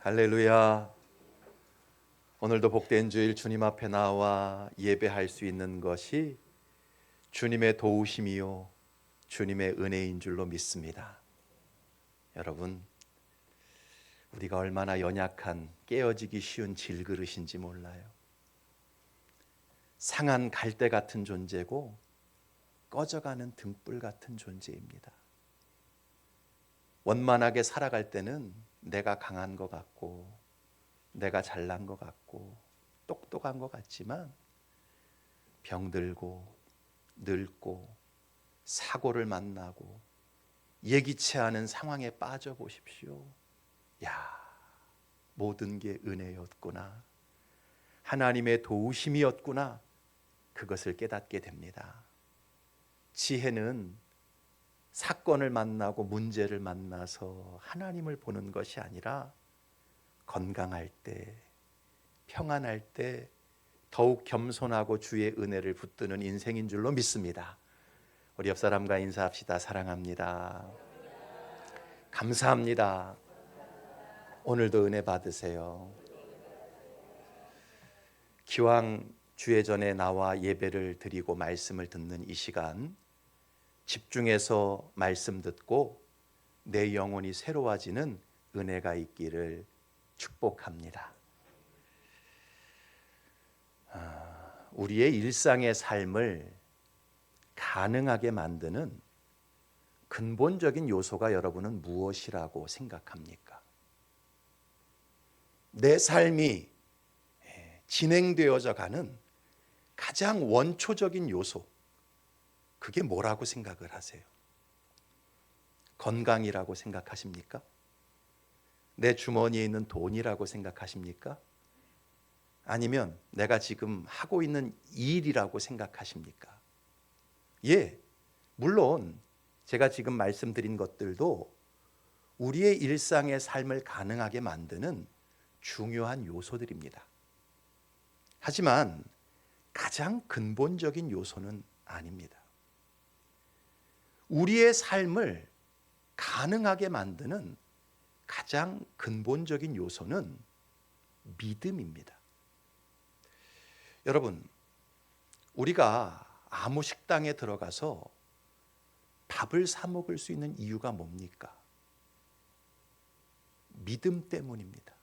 할렐루야. 오늘도 복된 주일 주님 앞에 나와 예배할 수 있는 것이 주님의 도우심이요 주님의 은혜인 줄로 믿습니다. 여러분, 우리가 얼마나 연약한 깨어지기 쉬운 질그릇인지 몰라요. 상한 갈대 같은 존재고 꺼져가는 등불 같은 존재입니다. 원만하게 살아갈 때는 내가 강한 것 같고 내가 잘난 것 같고 똑똑한 것 같지만 병들고 늙고 사고를 만나고 예기치 않은 상황에 빠져 보십시오. 야, 모든 게 은혜였구나. 하나님의 도우심이었구나. 그것을 깨닫게 됩니다. 지혜는 사건을 만나고 문제를 만나서 하나님을 보는 것이 아니라 건강할 때, 평안할 때 더욱 겸손하고 주의 은혜를 붙드는 인생인 줄로 믿습니다. 우리 옆 사람과 인사합시다. 사랑합니다. 감사합니다. 오늘도 은혜 받으세요. 기왕 주의 전에 나와 예배를 드리고 말씀을 듣는 이 시간, 집중해서 말씀 듣고 내 영혼이 새로워지는 은혜가 있기를 축복합니다. 우리의 일상의 삶을 가능하게 만드는 근본적인 요소가 여러분은 무엇이라고 생각합니까? 내 삶이 진행되어져 가는 가장 원초적인 요소, 그게 뭐라고 생각을 하세요? 건강이라고 생각하십니까? 내 주머니에 있는 돈이라고 생각하십니까? 아니면 내가 지금 하고 있는 일이라고 생각하십니까? 예, 물론 제가 지금 말씀드린 것들도 우리의 일상의 삶을 가능하게 만드는 중요한 요소들입니다. 하지만 가장 근본적인 요소는 아닙니다. 우리의 삶을 가능하게 만드는 가장 근본적인 요소는 믿음입니다. 여러분, 우리가 아무 식당에 들어가서 밥을 사 먹을 수 있는 이유가 뭡니까? 믿음 때문입니다.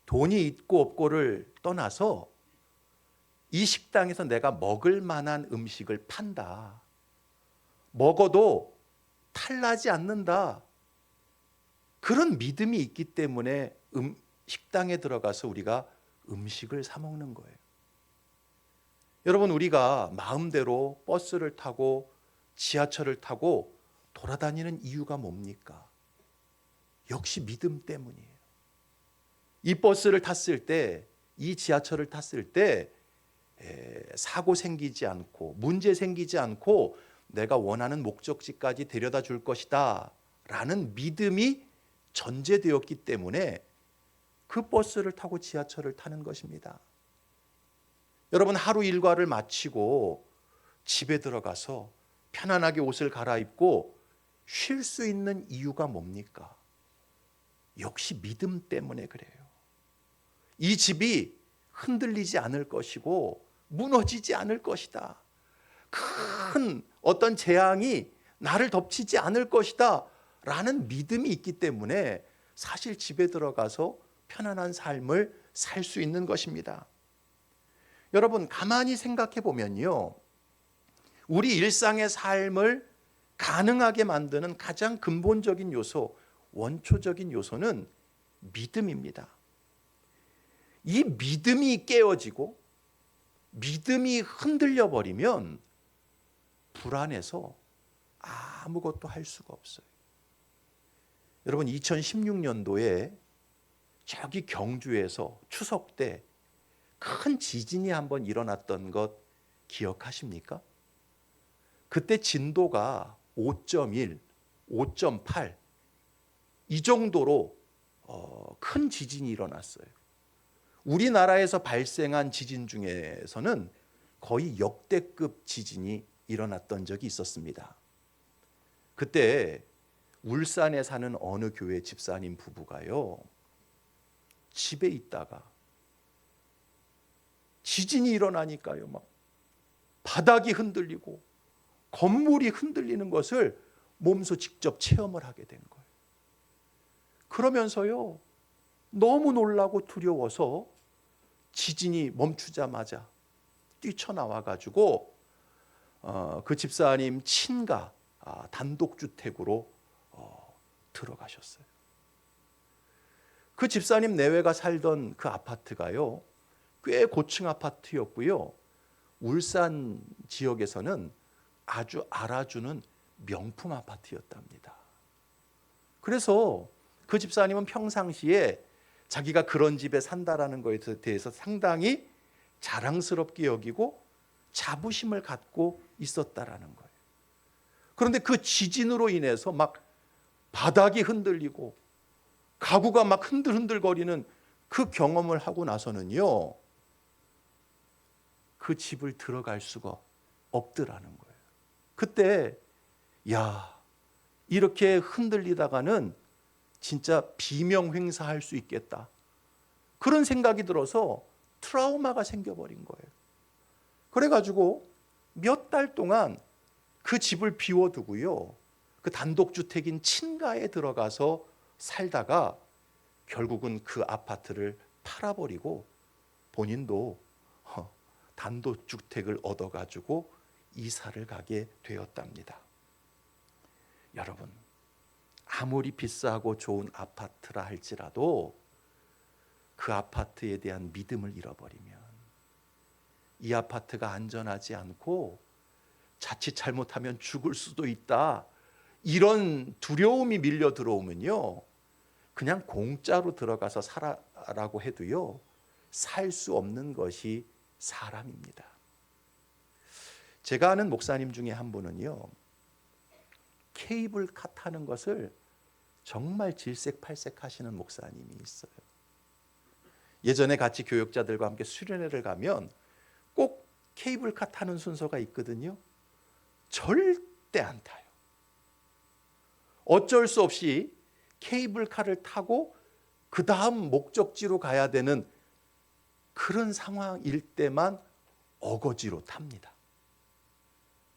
돈이 있고 없고를 떠나서 이 식당에서 내가 먹을 만한 음식을 판다. 먹어도 탈나지 않는다. 그런 믿음이 있기 때문에 식당에 들어가서 우리가 음식을 사 먹는 거예요. 여러분, 우리가 마음대로 버스를 타고 지하철을 타고 돌아다니는 이유가 뭡니까? 역시 믿음 때문이에요. 이 버스를 탔을 때, 이 지하철을 탔을 때 사고 생기지 않고 문제 생기지 않고 내가 원하는 목적지까지 데려다 줄 것이다 라는 믿음이 전제되었기 때문에 그 버스를 타고 지하철을 타는 것입니다. 여러분, 하루 일과를 마치고 집에 들어가서 편안하게 옷을 갈아입고 쉴 수 있는 이유가 뭡니까? 역시 믿음 때문에 그래요. 이 집이 흔들리지 않을 것이고 무너지지 않을 것이다. 큰 어떤 재앙이 나를 덮치지 않을 것이다 라는 믿음이 있기 때문에 사실 집에 들어가서 편안한 삶을 살 수 있는 것입니다. 여러분, 가만히 생각해 보면요, 우리 일상의 삶을 가능하게 만드는 가장 근본적인 요소, 원초적인 요소는 믿음입니다. 이 믿음이 깨어지고 믿음이 흔들려 버리면 불안해서 아무것도 할 수가 없어요. 여러분, 2016년도에 저기 경주에서 추석 때 큰 지진이 한번 일어났던 것 기억하십니까? 그때 진도가 5.1, 5.8 이 정도로 큰 지진이 일어났어요. 우리나라에서 발생한 지진 중에서는 거의 역대급 지진이 일어났던 적이 있었습니다. 그때 울산에 사는 어느 교회 집사님 부부가요, 집에 있다가 지진이 일어나니까요, 막 바닥이 흔들리고 건물이 흔들리는 것을 몸소 직접 체험을 하게 된 거예요. 그러면서요, 너무 놀라고 두려워서 지진이 멈추자마자 뛰쳐나와 가지고 그 집사님 친가 단독주택으로 들어가셨어요. 그 집사님 내외가 살던 그 아파트가요, 꽤 고층 아파트였고요, 울산 지역에서는 아주 알아주는 명품 아파트였답니다. 그래서 그 집사님은 평상시에 자기가 그런 집에 산다라는 것에 대해서 상당히 자랑스럽게 여기고 자부심을 갖고 있었다라는 거예요. 그런데 그 지진으로 인해서 막 바닥이 흔들리고 가구가 막 흔들흔들거리는 그 경험을 하고 나서는요, 그 집을 들어갈 수가 없더라는 거예요. 그때 이렇게 흔들리다가는 진짜 비명횡사할 수 있겠다, 그런 생각이 들어서 트라우마가 생겨버린 거예요. 그래가지고 몇 달 동안 그 집을 비워두고요, 그 단독주택인 친가에 들어가서 살다가 결국은 그 아파트를 팔아버리고 본인도 단독주택을 얻어가지고 이사를 가게 되었답니다. 여러분, 아무리 비싸고 좋은 아파트라 할지라도 그 아파트에 대한 믿음을 잃어버리면, 이 아파트가 안전하지 않고 자칫 잘못하면 죽을 수도 있다, 이런 두려움이 밀려 들어오면요, 그냥 공짜로 들어가서 살아라고 해도요, 살 수 없는 것이 사람입니다. 제가 아는 목사님 중에 한 분은요, 케이블카 타는 것을 정말 질색팔색 하시는 목사님이 있어요. 예전에 같이 교역자들과 함께 수련회를 가면 꼭 케이블카 타는 순서가 있거든요. 절대 안 타요. 어쩔 수 없이 케이블카를 타고 그 다음 목적지로 가야 되는 그런 상황일 때만 어거지로 탑니다.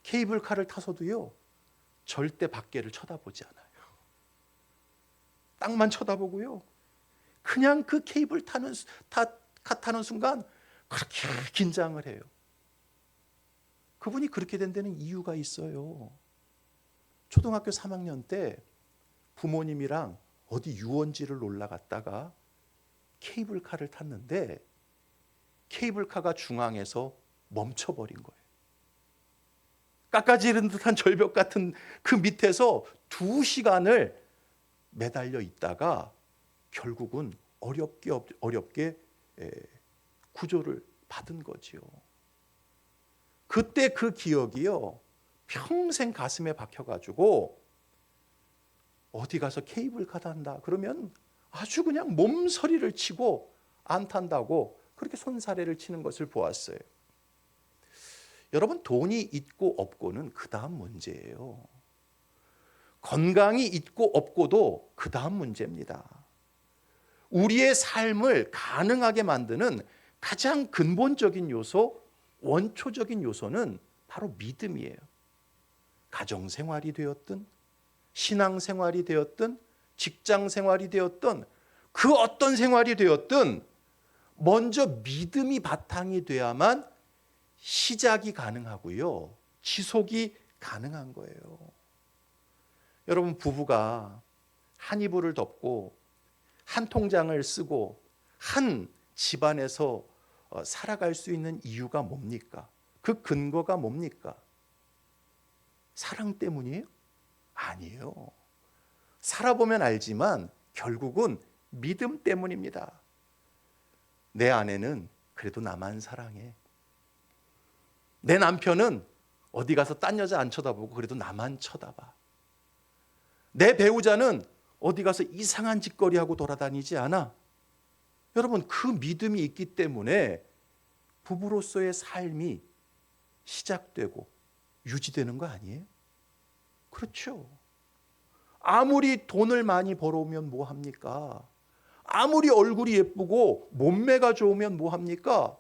케이블카를 타서도요, 절대 밖에를 쳐다보지 않아요. 땅만 쳐다보고요, 그냥 그 케이블 타는 순간 그렇게 긴장을 해요. 그분이 그렇게 된 데는 이유가 있어요. 초등학교 3학년 때 부모님이랑 어디 유원지를 놀러 갔다가 케이블카를 탔는데 케이블카가 중앙에서 멈춰버린 거예요. 깎아지른 듯한 절벽 같은 그 밑에서 2시간을 매달려 있다가 결국은 어렵게 구조를 받은 거지요. 그때 그 기억이요, 평생 가슴에 박혀가지고 어디 가서 케이블카 탄다 그러면 아주 그냥 몸서리를 치고 안 탄다고 그렇게 손사래를 치는 것을 보았어요. 여러분, 돈이 있고 없고는 그 다음 문제예요. 건강이 있고 없고도 그 다음 문제입니다. 우리의 삶을 가능하게 만드는 가장 근본적인 요소, 원초적인 요소는 바로 믿음이에요. 가정생활이 되었든 신앙생활이 되었든 직장생활이 되었든 그 어떤 생활이 되었든 먼저 믿음이 바탕이 돼야만 시작이 가능하고요, 지속이 가능한 거예요. 여러분, 부부가 한 이불을 덮고 한 통장을 쓰고 한 집안에서 살아갈 수 있는 이유가 뭡니까? 그 근거가 뭡니까? 사랑 때문이에요? 아니에요. 살아보면 알지만 결국은 믿음 때문입니다. 내 아내는 그래도 나만 사랑해. 내 남편은 어디 가서 딴 여자 안 쳐다보고 그래도 나만 쳐다봐. 내 배우자는 어디 가서 이상한 짓거리하고 돌아다니지 않아. 여러분, 그 믿음이 있기 때문에 부부로서의 삶이 시작되고 유지되는 거 아니에요? 그렇죠. 아무리 돈을 많이 벌어오면 뭐 합니까? 아무리 얼굴이 예쁘고 몸매가 좋으면 뭐 합니까?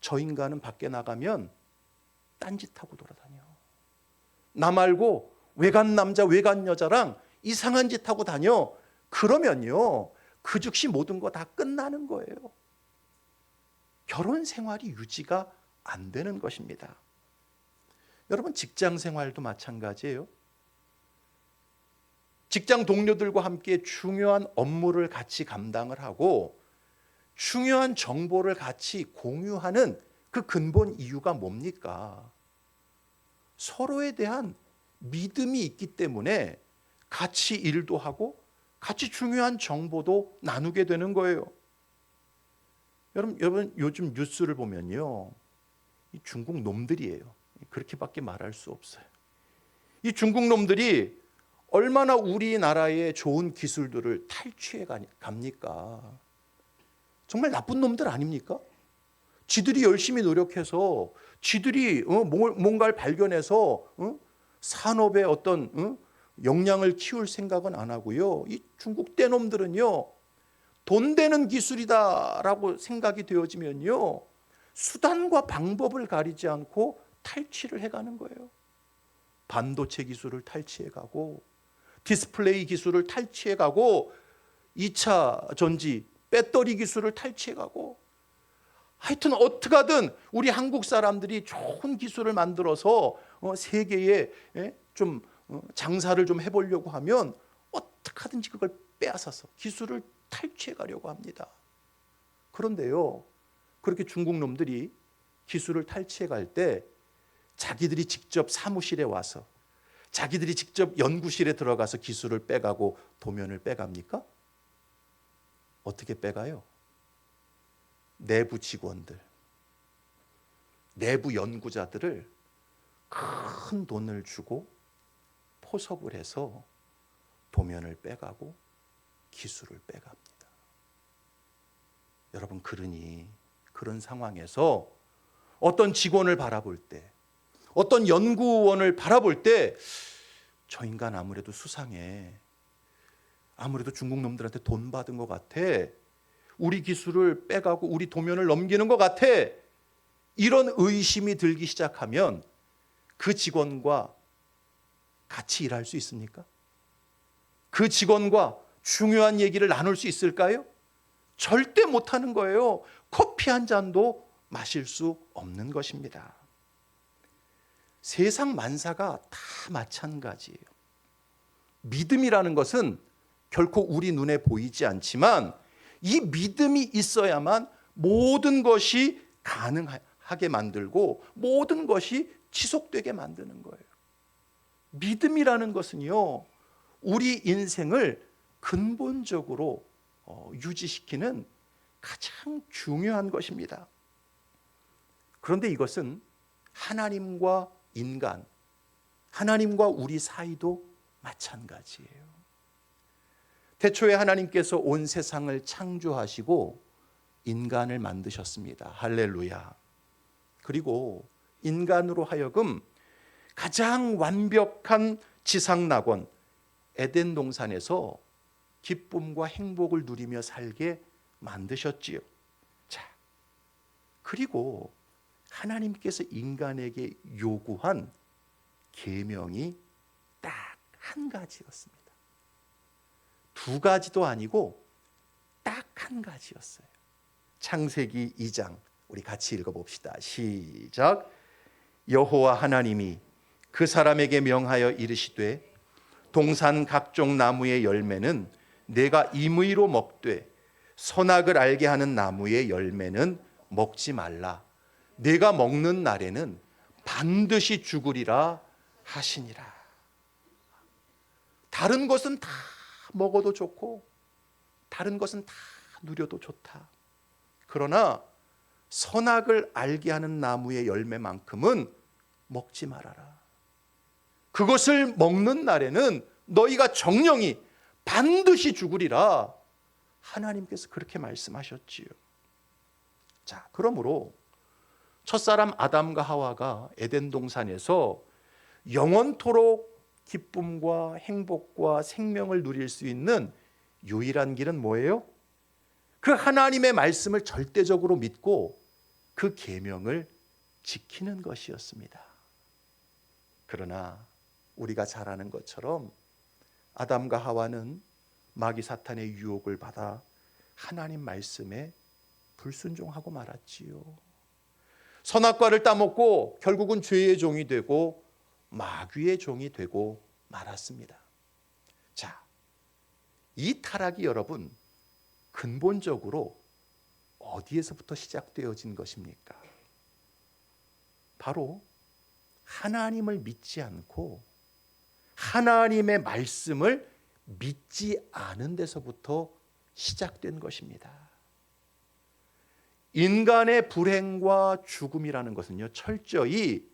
저 인간은 밖에 나가면 딴짓하고 돌아다녀. 나 말고 외간 남자 외간 여자랑 이상한 짓 하고 다녀. 그러면요, 그 즉시 모든 거 다 끝나는 거예요. 결혼 생활이 유지가 안 되는 것입니다. 여러분, 직장 생활도 마찬가지예요. 직장 동료들과 함께 중요한 업무를 같이 감당을 하고 중요한 정보를 같이 공유하는 그 근본 이유가 뭡니까? 서로에 대한 믿음이 있기 때문에 같이 일도 하고 같이 중요한 정보도 나누게 되는 거예요. 여러분 요즘 뉴스를 보면요, 이 중국 놈들이에요. 그렇게밖에 말할 수 없어요. 이 중국 놈들이 얼마나 우리나라의 좋은 기술들을 탈취해 갑니까? 정말 나쁜 놈들 아닙니까? 지들이 열심히 노력해서 지들이 뭔가를 발견해서 산업의 어떤 역량을 키울 생각은 안 하고요. 이 중국 떼놈들은요, 돈 되는 기술이다라고 생각이 되어지면요, 수단과 방법을 가리지 않고 탈취를 해가는 거예요. 반도체 기술을 탈취해가고 디스플레이 기술을 탈취해가고 2차 전지 배터리 기술을 탈취해가고, 하여튼 어떻게 하든 우리 한국 사람들이 좋은 기술을 만들어서 세계에 좀 장사를 좀 해보려고 하면 어떻게 하든지 그걸 빼앗아서 기술을 탈취해 가려고 합니다. 그런데요, 그렇게 중국 놈들이 기술을 탈취해 갈 때 자기들이 직접 사무실에 와서 자기들이 직접 연구실에 들어가서 기술을 빼가고 도면을 빼갑니까? 어떻게 빼가요? 내부 직원들, 내부 연구자들을 큰 돈을 주고 포섭을 해서 도면을 빼가고 기술을 빼갑니다. 여러분, 그러니 그런 상황에서 어떤 직원을 바라볼 때, 어떤 연구원을 바라볼 때, 저 인간 아무래도 수상해. 아무래도 중국 놈들한테 돈 받은 것 같아. 우리 기술을 빼가고 우리 도면을 넘기는 것 같아. 이런 의심이 들기 시작하면 그 직원과 같이 일할 수 있습니까? 그 직원과 중요한 얘기를 나눌 수 있을까요? 절대 못하는 거예요. 커피 한 잔도 마실 수 없는 것입니다. 세상 만사가 다 마찬가지예요. 믿음이라는 것은 결코 우리 눈에 보이지 않지만 이 믿음이 있어야만 모든 것이 가능하게 만들고 모든 것이 지속되게 만드는 거예요. 믿음이라는 것은요, 우리 인생을 근본적으로 유지시키는 가장 중요한 것입니다. 그런데 이것은 하나님과 인간, 하나님과 우리 사이도 마찬가지예요. 태초에 하나님께서 온 세상을 창조하시고 인간을 만드셨습니다. 할렐루야. 그리고 인간으로 하여금 가장 완벽한 지상낙원 에덴 동산에서 기쁨과 행복을 누리며 살게 만드셨지요. 자, 그리고 하나님께서 인간에게 요구한 계명이 딱 한 가지였습니다. 두 가지도 아니고 딱 한 가지였어요. 창세기 2장 우리 같이 읽어봅시다. 시작. 여호와 하나님이 그 사람에게 명하여 이르시되 동산 각종 나무의 열매는 내가 임의로 먹되 선악을 알게 하는 나무의 열매는 먹지 말라. 내가 먹는 날에는 반드시 죽으리라 하시니라. 다른 것은 다 먹어도 좋고 다른 것은 다 누려도 좋다. 그러나 선악을 알게 하는 나무의 열매만큼은 먹지 말아라. 그것을 먹는 날에는 너희가 정령이 반드시 죽으리라. 하나님께서 그렇게 말씀하셨지요. 자, 그러므로 첫사람 아담과 하와가 에덴 동산에서 영원토록 기쁨과 행복과 생명을 누릴 수 있는 유일한 길은 뭐예요? 그 하나님의 말씀을 절대적으로 믿고 그 계명을 지키는 것이었습니다. 그러나 우리가 잘 아는 것처럼 아담과 하와는 마귀 사탄의 유혹을 받아 하나님 말씀에 불순종하고 말았지요. 선악과를 따먹고 결국은 죄의 종이 되고 마귀의 종이 되고 말았습니다. 자, 이 타락이 여러분 근본적으로 어디에서부터 시작되어진 것입니까? 바로 하나님을 믿지 않고 하나님의 말씀을 믿지 않은 데서부터 시작된 것입니다. 인간의 불행과 죽음이라는 것은요, 철저히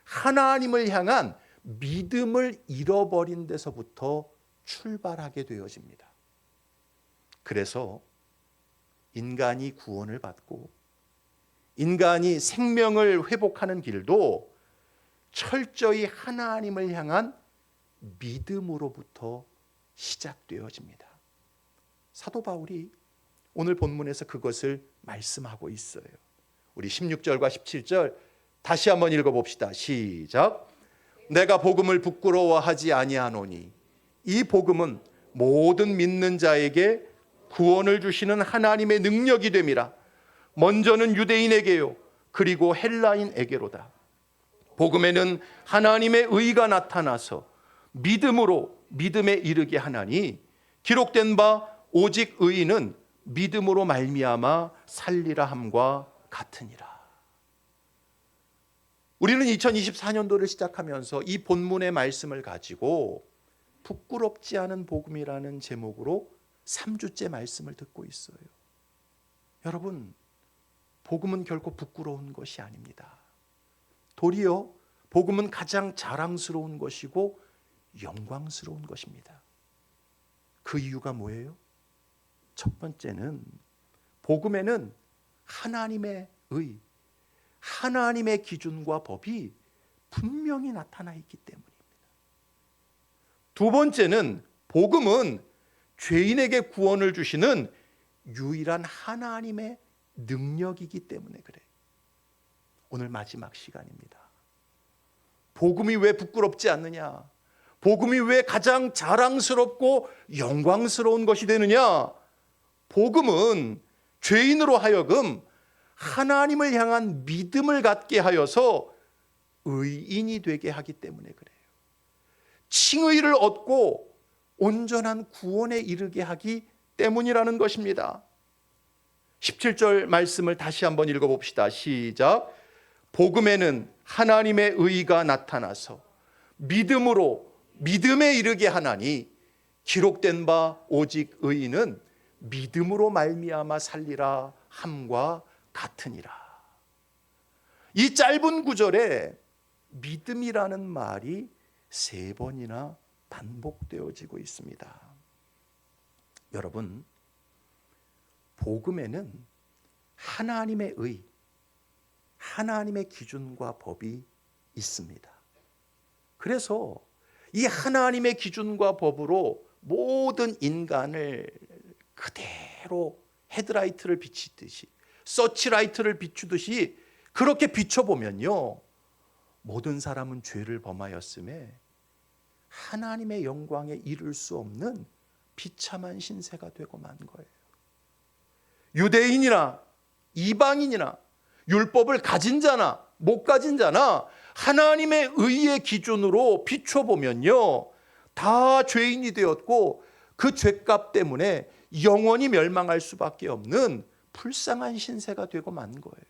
하나님을 향한 믿음을 잃어버린 데서부터 출발하게 되어집니다. 그래서 인간이 구원을 받고 인간이 생명을 회복하는 길도 철저히 하나님을 향한 믿음으로부터 시작되어집니다. 사도 바울이 오늘 본문에서 그것을 말씀하고 있어요. 우리 16절과 17절 다시 한번 읽어봅시다. 시작. 내가 복음을 부끄러워하지 아니하노니 이 복음은 모든 믿는 자에게 구원을 주시는 하나님의 능력이 됨이라. 먼저는 유대인에게요 그리고 헬라인에게로다. 복음에는 하나님의 의가 나타나서 믿음으로 믿음에 이르게 하나니 기록된 바 오직 의인은 믿음으로 말미암아 살리라 함과 같으니라. 우리는 2024년도를 시작하면서 이 본문의 말씀을 가지고 부끄럽지 않은 복음이라는 제목으로 3주째 말씀을 듣고 있어요. 여러분, 복음은 결코 부끄러운 것이 아닙니다. 도리어 복음은 가장 자랑스러운 것이고 영광스러운 것입니다. 그 이유가 뭐예요? 첫 번째는 복음에는 하나님의 의, 하나님의 기준과 법이 분명히 나타나 있기 때문입니다. 두 번째는 복음은 죄인에게 구원을 주시는 유일한 하나님의 능력이기 때문에 그래요. 오늘 마지막 시간입니다. 복음이 왜 부끄럽지 않느냐? 복음이 왜 가장 자랑스럽고 영광스러운 것이 되느냐? 복음은 죄인으로 하여금 하나님을 향한 믿음을 갖게 하여서 의인이 되게 하기 때문에 그래요. 칭의를 얻고 온전한 구원에 이르게 하기 때문이라는 것입니다. 17절 말씀을 다시 한번 읽어봅시다. 시작. 복음에는 하나님의 의가 나타나서 믿음으로 믿음에 이르게 하나니 기록된 바 오직 의인은 믿음으로 말미암아 살리라 함과 같으니라. 이 짧은 구절에 믿음이라는 말이 3번이나 반복되어지고 있습니다. 여러분, 복음에는 하나님의 의, 하나님의 기준과 법이 있습니다. 그래서 이 하나님의 기준과 법으로 모든 인간을 그대로 헤드라이트를 비치듯이, 서치라이트를 비추듯이 그렇게 비춰보면요, 모든 사람은 죄를 범하였음에 하나님의 영광에 이를 수 없는 비참한 신세가 되고 만 거예요. 유대인이나 이방인이나 율법을 가진 자나 못 가진 자나 하나님의 의의 기준으로 비춰보면요, 다 죄인이 되었고 그 죄값 때문에 영원히 멸망할 수밖에 없는 불쌍한 신세가 되고 만 거예요.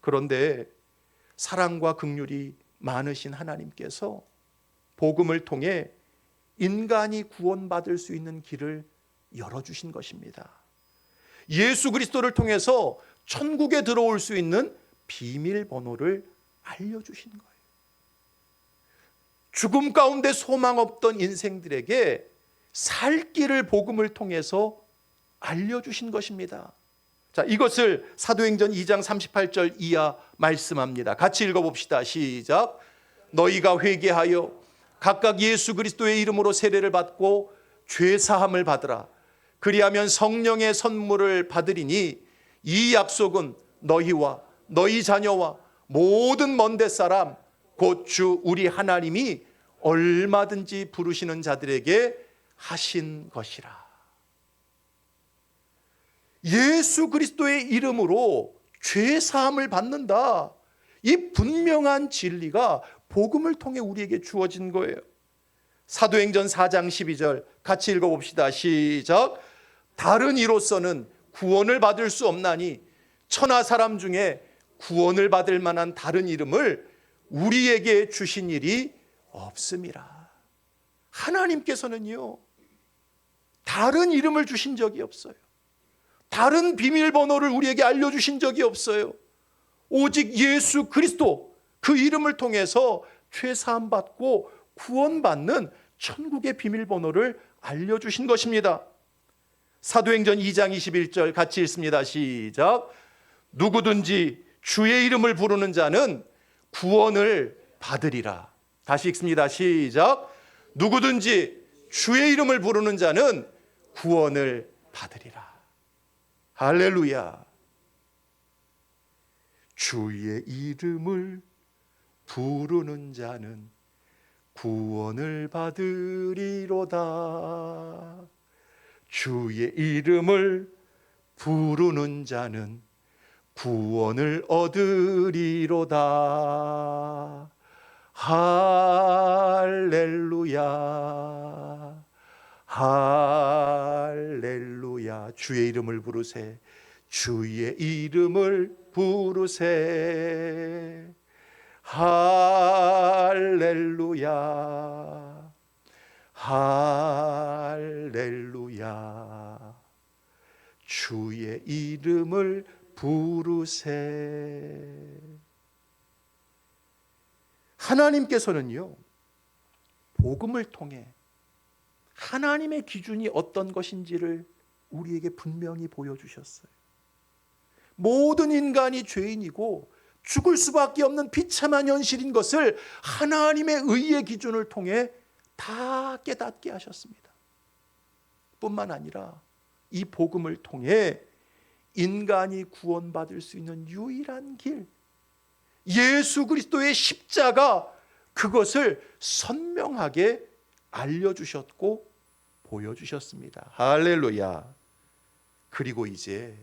그런데 사랑과 긍휼이 많으신 하나님께서 복음을 통해 인간이 구원받을 수 있는 길을 열어주신 것입니다. 예수 그리스도를 통해서 천국에 들어올 수 있는 비밀번호를 알려주신 거예요. 죽음 가운데 소망 없던 인생들에게 살 길을 복음을 통해서 알려주신 것입니다. 자, 이것을 사도행전 2장 38절 이하 말씀합니다. 같이 읽어봅시다. 시작. 너희가 회개하여 각각 예수 그리스도의 이름으로 세례를 받고 죄 사함을 받으라. 그리하면 성령의 선물을 받으리니 이 약속은 너희와 너희 자녀와 모든 먼데 사람 곧 주 우리 하나님이 얼마든지 부르시는 자들에게 하신 것이라. 예수 그리스도의 이름으로 죄 사함을 받는다. 이 분명한 진리가 복음을 통해 우리에게 주어진 거예요. 사도행전 4장 12절 같이 읽어봅시다. 시작. 다른 이로서는 구원을 받을 수 없나니 천하 사람 중에 구원을 받을 만한 다른 이름을 우리에게 주신 일이 없음이라. 하나님께서는요, 다른 이름을 주신 적이 없어요. 다른 비밀번호를 우리에게 알려주신 적이 없어요. 오직 예수 그리스도, 그 이름을 통해서 죄사함 받고 구원받는 천국의 비밀번호를 알려주신 것입니다. 사도행전 2장 21절 같이 읽습니다. 시작. 누구든지 주의 이름을 부르는 자는 구원을 받으리라. 다시 읽습니다. 시작. 누구든지 주의 이름을 부르는 자는 구원을 받으리라. 할렐루야. 주의 이름을 부르는 자는 구원을 받으리로다. 주의 이름을 부르는 자는 구원을 얻으리로다. 할렐루야. 할렐루야. 주의 이름을 부르세. 주의 이름을 부르세. 할렐루야. 할렐루야. 주의 이름을 부르세. 하나님께서는요, 복음을 통해 하나님의 기준이 어떤 것인지를 우리에게 분명히 보여주셨어요. 모든 인간이 죄인이고 죽을 수밖에 없는 비참한 현실인 것을 하나님의 의의 기준을 통해 다 깨닫게 하셨습니다. 뿐만 아니라 이 복음을 통해 인간이 구원받을 수 있는 유일한 길, 예수 그리스도의 십자가, 그것을 선명하게 알려주셨고 보여주셨습니다. 할렐루야. 그리고 이제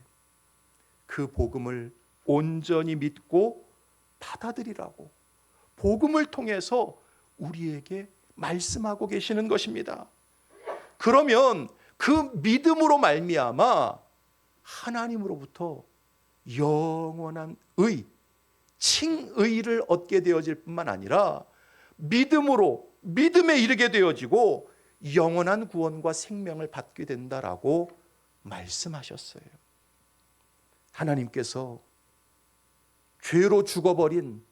그 복음을 온전히 믿고 받아들이라고 복음을 통해서 우리에게 말씀하고 계시는 것입니다. 그러면 그 믿음으로 말미암아 하나님으로부터 영원한 의, 칭의를 얻게 되어질 뿐만 아니라 믿음으로 믿음에 이르게 되어지고 영원한 구원과 생명을 받게 된다라고 말씀하셨어요. 하나님께서 죄로 죽어버린,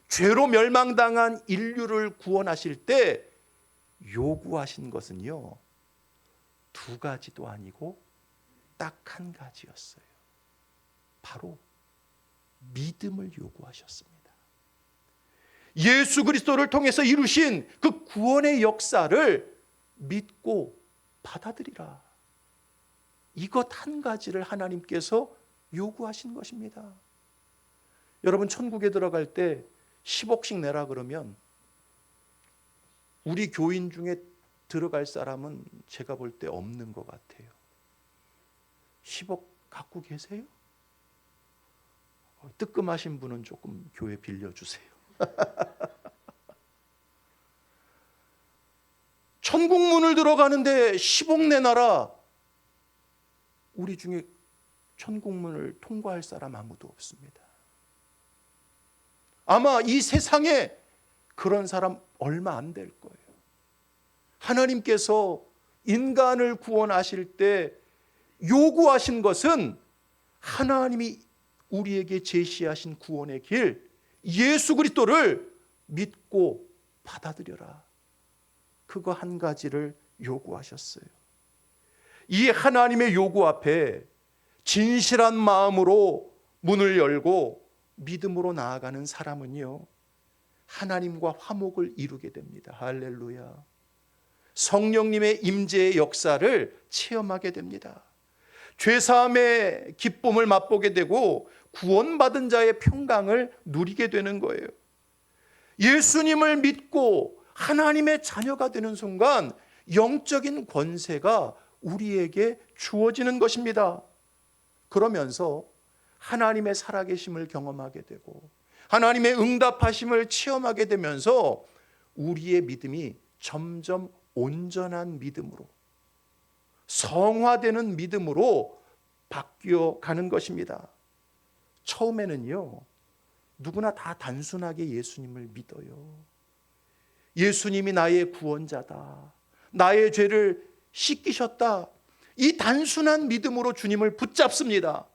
죄로 멸망당한 인류를 구원하실 때 요구하신 것은요, 두 가지도 아니고 딱 한 가지였어요. 바로 믿음을 요구하셨습니다. 예수 그리스도를 통해서 이루신 그 구원의 역사를 믿고 받아들이라. 이것 한 가지를 하나님께서 요구하신 것입니다. 여러분, 천국에 들어갈 때 10억씩 내라 그러면 우리 교인 중에 들어갈 사람은 제가 볼 때 없는 것 같아요. 10억 갖고 계세요? 뜨끔하신 분은 조금 교회 빌려주세요. 천국 문을 들어가는데 10억 내놔라. 우리 중에 천국 문을 통과할 사람 아무도 없습니다. 아마 이 세상에 그런 사람 얼마 안 될 거예요. 하나님께서 인간을 구원하실 때 요구하신 것은 하나님이 우리에게 제시하신 구원의 길, 예수 그리스도를 믿고 받아들여라. 그거 한 가지를 요구하셨어요. 이 하나님의 요구 앞에 진실한 마음으로 문을 열고 믿음으로 나아가는 사람은요, 하나님과 화목을 이루게 됩니다. 할렐루야. 성령님의 임재의 역사를 체험하게 됩니다. 죄사함의 기쁨을 맛보게 되고 구원받은 자의 평강을 누리게 되는 거예요. 예수님을 믿고 하나님의 자녀가 되는 순간 영적인 권세가 우리에게 주어지는 것입니다. 그러면서 하나님의 살아계심을 경험하게 되고 하나님의 응답하심을 체험하게 되면서 우리의 믿음이 점점 온전한 믿음으로, 성화되는 믿음으로 바뀌어 가는 것입니다. 처음에는요, 누구나 다 단순하게 예수님을 믿어요. 예수님이 나의 구원자다, 나의 죄를 씻기셨다, 이 단순한 믿음으로 주님을 붙잡습니다.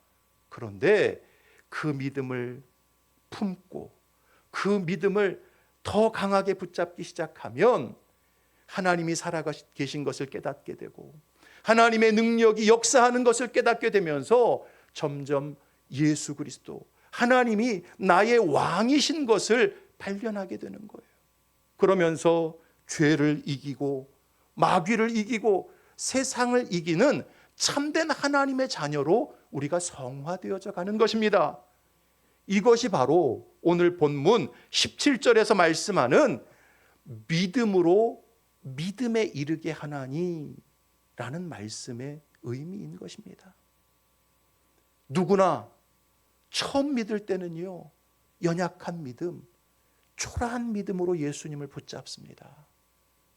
그런데 그 믿음을 품고 그 믿음을 더 강하게 붙잡기 시작하면 하나님이 살아계신 것을 깨닫게 되고 하나님의 능력이 역사하는 것을 깨닫게 되면서 점점 예수 그리스도, 하나님이 나의 왕이신 것을 발견하게 되는 거예요. 그러면서 죄를 이기고 마귀를 이기고 세상을 이기는 참된 하나님의 자녀로 우리가 성화되어져 가는 것입니다. 이것이 바로 오늘 본문 17절에서 말씀하는 믿음으로 믿음에 이르게 하나니 라는 말씀의 의미인 것입니다. 누구나 처음 믿을 때는요, 연약한 믿음, 초라한 믿음으로 예수님을 붙잡습니다.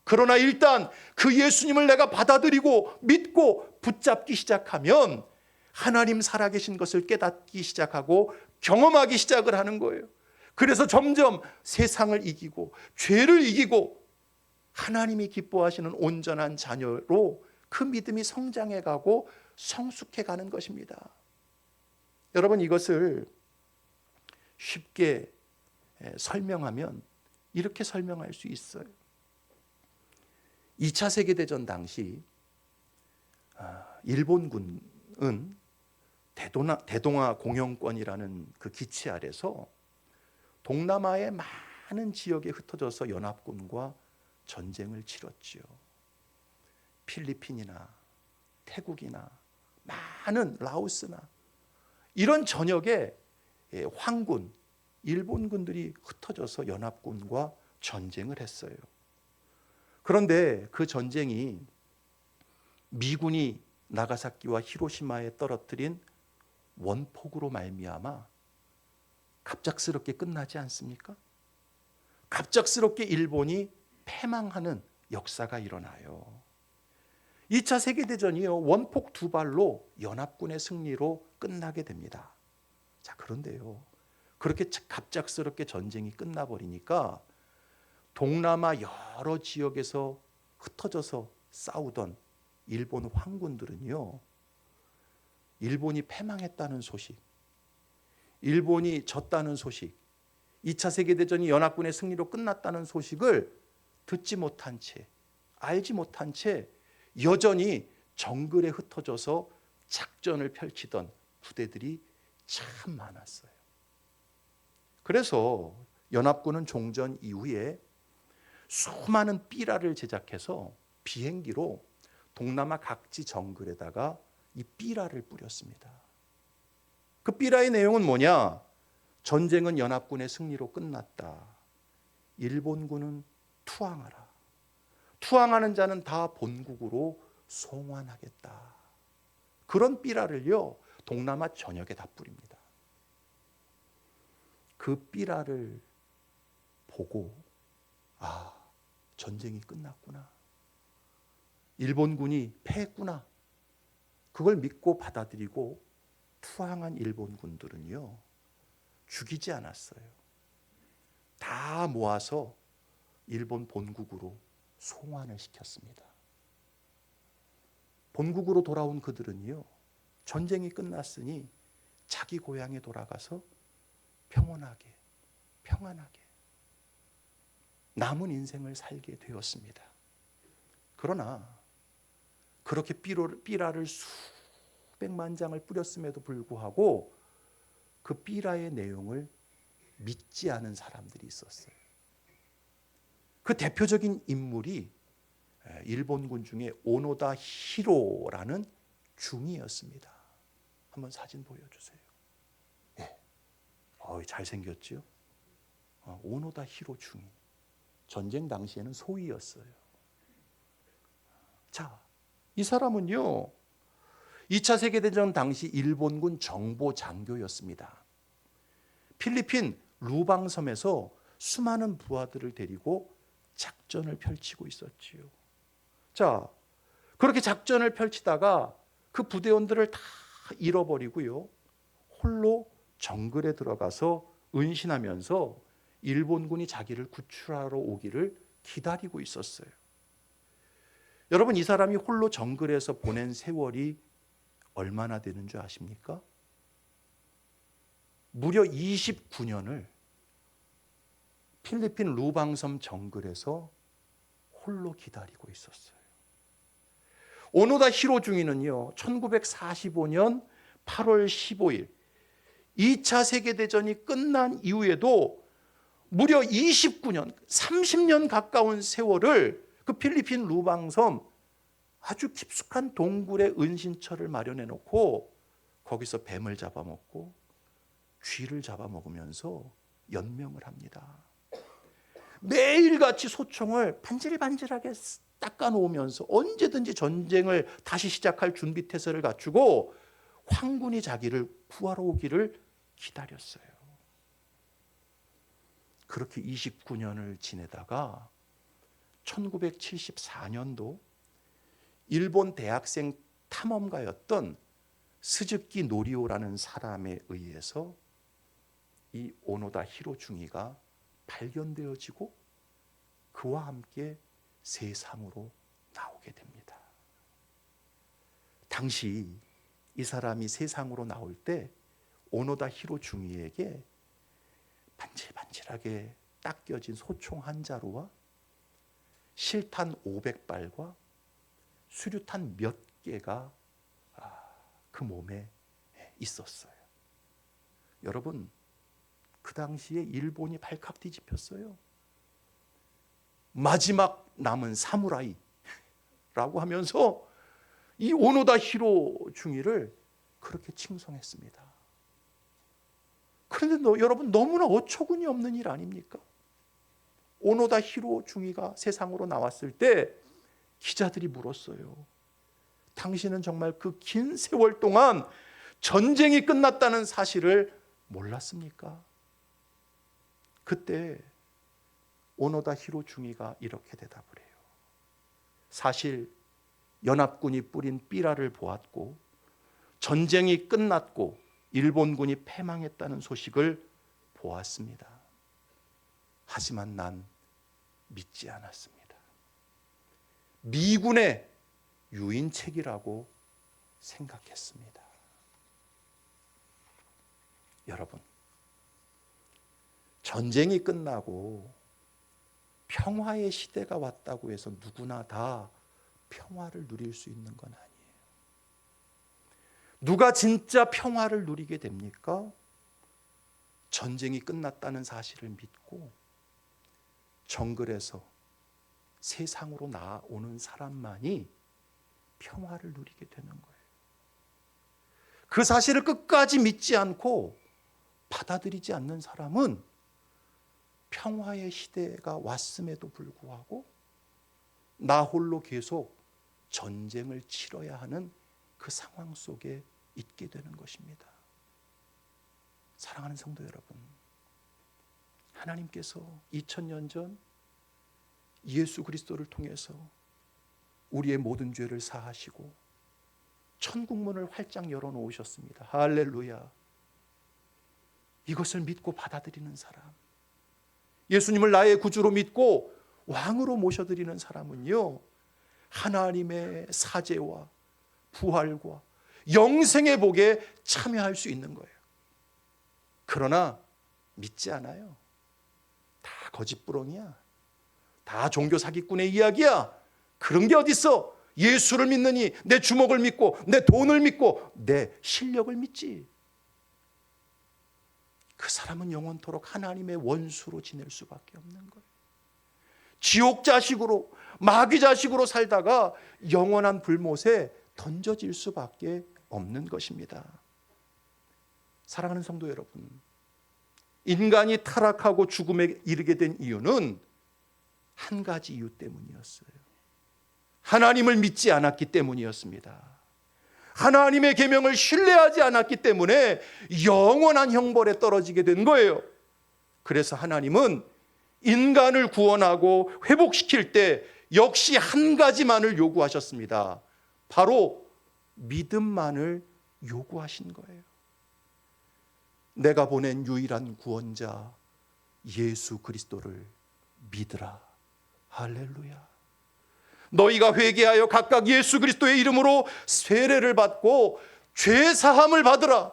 그러나 일단 그 예수님을 내가 받아들이고 믿고 붙잡기 시작하면 하나님 살아계신 것을 깨닫기 시작하고 경험하기 시작을 하는 거예요. 그래서 점점 세상을 이기고 죄를 이기고 하나님이 기뻐하시는 온전한 자녀로 그 믿음이 성장해 가고 성숙해 가는 것입니다. 여러분, 이것을 쉽게 설명하면 이렇게 설명할 수 있어요. 2차 세계대전 당시 일본군은 대동아 공영권이라는 그 기치 아래서 동남아의 많은 지역에 흩어져서 연합군과 전쟁을 치렀지요. 필리핀이나 태국이나 많은 라오스나 이런 전역에 황군, 일본군들이 흩어져서 연합군과 전쟁을 했어요. 그런데 그 전쟁이 미군이 나가사키와 히로시마에 떨어뜨린 원폭으로 말미암아 갑작스럽게 끝나지 않습니까? 갑작스럽게 일본이 패망하는 역사가 일어나요. 2차 세계대전이요, 원폭 두 발로 연합군의 승리로 끝나게 됩니다. 자, 그런데요, 그렇게 갑작스럽게 전쟁이 끝나버리니까 동남아 여러 지역에서 흩어져서 싸우던 일본 황군들은요, 일본이 패망했다는 소식, 일본이 졌다는 소식, 2차 세계대전이 연합군의 승리로 끝났다는 소식을 듣지 못한 채, 알지 못한 채 여전히 정글에 흩어져서 작전을 펼치던 부대들이 참 많았어요. 그래서 연합군은 종전 이후에 수많은 삐라를 제작해서 비행기로 동남아 각지 정글에다가 이 삐라를 뿌렸습니다. 그 삐라의 내용은 뭐냐? 전쟁은 연합군의 승리로 끝났다. 일본군은 투항하라. 투항하는 자는 다 본국으로 송환하겠다. 그런 삐라를요, 동남아 전역에 다 뿌립니다. 그 삐라를 보고 전쟁이 끝났구나, 일본군이 패했구나, 그걸 믿고 받아들이고 투항한 일본군들은요, 죽이지 않았어요. 다 모아서 일본 본국으로 송환을 시켰습니다. 본국으로 돌아온 그들은요, 전쟁이 끝났으니 자기 고향에 돌아가서 평온하게, 평안하게 남은 인생을 살게 되었습니다. 그러나 그렇게 삐라를 수백만 장을 뿌렸음에도 불구하고 그 삐라의 내용을 믿지 않은 사람들이 있었어요. 그 대표적인 인물이 일본군 중에 오노다 히로라는 중이었습니다. 한번 사진 보여주세요. 예. 잘생겼죠? 오노다 히로 중이. 전쟁 당시에는 소위였어요. 자, 이 사람은요 2차 세계대전 당시 일본군 정보 장교였습니다. 필리핀 루방섬에서 수많은 부하들을 데리고 작전을 펼치고 있었지요. 자, 그렇게 작전을 펼치다가 그 부대원들을 다 잃어버리고요, 홀로 정글에 들어가서 은신하면서 일본군이 자기를 구출하러 오기를 기다리고 있었어요. 여러분, 이 사람이 홀로 정글에서 보낸 세월이 얼마나 되는 줄 아십니까? 무려 29년을 필리핀 루방섬 정글에서 홀로 기다리고 있었어요. 오노다 히로중이는요 1945년 8월 15일 2차 세계대전이 끝난 이후에도 무려 29년, 30년 가까운 세월을 그 필리핀 루방섬 아주 깊숙한 동굴에 은신처를 마련해 놓고 거기서 뱀을 잡아먹고 쥐를 잡아먹으면서 연명을 합니다. 매일같이 소총을 반질반질하게 닦아놓으면서 언제든지 전쟁을 다시 시작할 준비태세를 갖추고 황군이 자기를 구하러 오기를 기다렸어요. 그렇게 29년을 지내다가 1974년도 일본 대학생 탐험가였던 스즈키 노리오라는 사람에 의해서 이 오노다 히로중이가 발견되어지고 그와 함께 세상으로 나오게 됩니다. 당시 이 사람이 세상으로 나올 때 오노다 히로중이에게 반질반질하게 닦여진 소총 한 자루와 실탄 500발과 수류탄 몇 개가 그 몸에 있었어요. 여러분, 그 당시에 일본이 발칵 뒤집혔어요. 마지막 남은 사무라이라고 하면서 이 오노다 히로중이를 그렇게 칭송했습니다. 그런데 여러분, 너무나 어처구니 없는 일 아닙니까? 오노다 히로중이가 세상으로 나왔을 때 기자들이 물었어요. 당신은 정말 그 긴 세월 동안 전쟁이 끝났다는 사실을 몰랐습니까? 그때 오노다 히로중이가 이렇게 대답을 해요. 사실 연합군이 뿌린 삐라를 보았고 전쟁이 끝났고 일본군이 패망했다는 소식을 보았습니다. 하지만 난 믿지 않았습니다. 미군의 유인책이라고 생각했습니다. 여러분, 전쟁이 끝나고 평화의 시대가 왔다고 해서 누구나 다 평화를 누릴 수 있는 건 아니에요. 누가 진짜 평화를 누리게 됩니까? 전쟁이 끝났다는 사실을 믿고 정글에서 세상으로 나오는 사람만이 평화를 누리게 되는 거예요. 그 사실을 끝까지 믿지 않고 받아들이지 않는 사람은 평화의 시대가 왔음에도 불구하고 나 홀로 계속 전쟁을 치러야 하는 그 상황 속에 있게 되는 것입니다. 사랑하는 성도 여러분, 하나님께서 2000년 전 예수 그리스도를 통해서 우리의 모든 죄를 사하시고 천국문을 활짝 열어놓으셨습니다. 할렐루야. 이것을 믿고 받아들이는 사람, 예수님을 나의 구주로 믿고 왕으로 모셔드리는 사람은요, 하나님의 사죄와 부활과 영생의 복에 참여할 수 있는 거예요. 그러나 믿지 않아요. 다 거짓부렁이야. 다 종교 사기꾼의 이야기야. 그런 게 어딨어? 예수를 믿느니 내 주먹을 믿고 내 돈을 믿고 내 실력을 믿지. 그 사람은 영원토록 하나님의 원수로 지낼 수밖에 없는 거예요. 지옥 자식으로, 마귀 자식으로 살다가 영원한 불못에 던져질 수밖에 없는 것입니다. 사랑하는 성도 여러분, 인간이 타락하고 죽음에 이르게 된 이유는 한 가지 이유 때문이었어요. 하나님을 믿지 않았기 때문이었습니다. 하나님의 계명을 신뢰하지 않았기 때문에 영원한 형벌에 떨어지게 된 거예요. 그래서 하나님은 인간을 구원하고 회복시킬 때 역시 한 가지만을 요구하셨습니다. 바로 믿음만을 요구하신 거예요. 내가 보낸 유일한 구원자 예수 그리스도를 믿으라. 할렐루야. 너희가 회개하여 각각 예수 그리스도의 이름으로 세례를 받고 죄 사함을 받으라.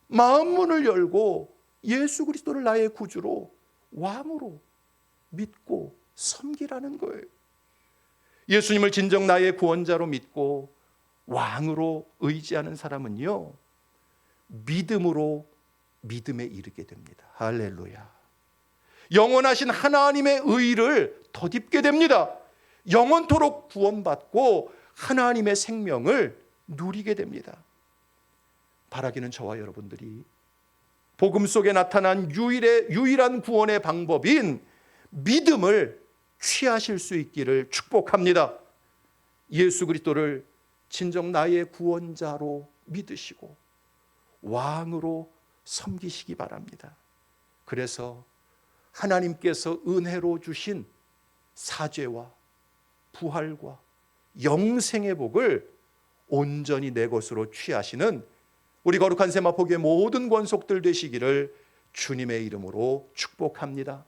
마음 문을 열고 예수 그리스도를 나의 구주로 왕으로 믿고 섬기라는 거예요. 예수님을 진정 나의 구원자로 믿고 왕으로 의지하는 사람은요, 믿음으로 믿음에 이르게 됩니다. 할렐루야. 영원하신 하나님의 의를 덧입게 됩니다. 영원토록 구원받고 하나님의 생명을 누리게 됩니다. 바라기는 저와 여러분들이 복음 속에 나타난 유일한 구원의 방법인 믿음을 취하실 수 있기를 축복합니다. 예수 그리스도를 진정 나의 구원자로 믿으시고 왕으로 섬기시기 바랍니다. 그래서 하나님께서 은혜로 주신 사죄와 부활과 영생의 복을 온전히 내 것으로 취하시는 우리 거룩한 세마포교의 모든 권속들 되시기를 주님의 이름으로 축복합니다.